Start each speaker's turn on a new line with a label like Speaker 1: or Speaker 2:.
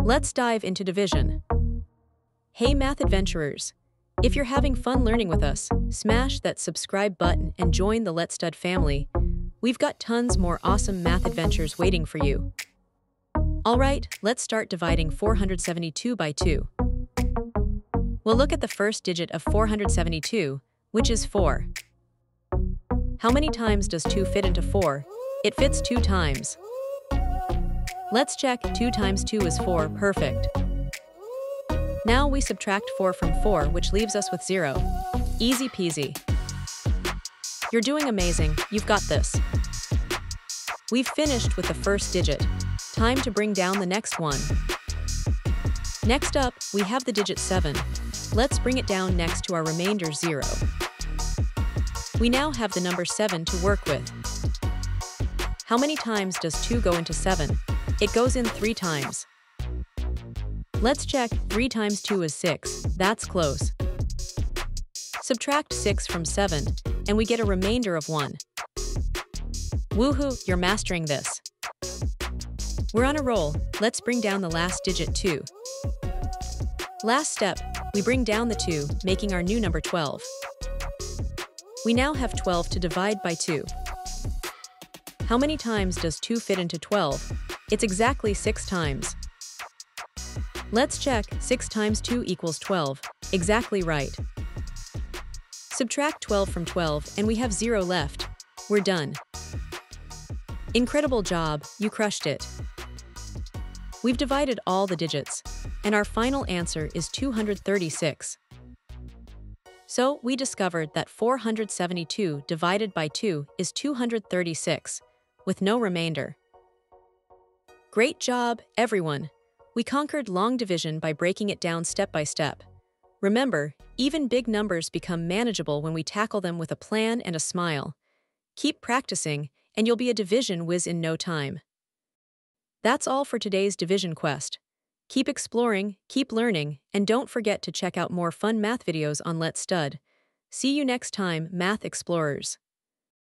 Speaker 1: Let's dive into division. Hey math adventurers! If you're having fun learning with us, smash that subscribe button and join the Let's Stud family. We've got tons more awesome math adventures waiting for you. Alright, let's start dividing 472 by 2. We'll look at the first digit of 472, which is 4. How many times does 2 fit into 4? It fits 2 times. Let's check. 2 times 2 is 4, perfect. Now we subtract 4 from 4, which leaves us with 0. Easy peasy. You're doing amazing, you've got this. We've finished with the first digit. Time to bring down the next one. Next up, we have the digit 7. Let's bring it down next to our remainder 0. We now have the number 7 to work with. How many times does 2 go into 7? It goes in 3 times. Let's check. 3 times 2 is 6. That's close. Subtract 6 from 7, and we get a remainder of 1. Woohoo, you're mastering this. We're on a roll. Let's bring down the last digit 2. Last step, we bring down the 2, making our new number 12. We now have 12 to divide by 2. How many times does 2 fit into 12? It's exactly 6 times. Let's check. 6 times 2 equals 12. Exactly right. Subtract 12 from 12 and we have 0 left. We're done. Incredible job, you crushed it. We've divided all the digits, and our final answer is 236. So we discovered that 472 divided by 2 is 236, with no remainder. Great job, everyone! We conquered long division by breaking it down step by step. Remember, even big numbers become manageable when we tackle them with a plan and a smile. Keep practicing, and you'll be a division whiz in no time. That's all for today's division quest. Keep exploring, keep learning, and don't forget to check out more fun math videos on Let's Stud. See you next time, Math Explorers.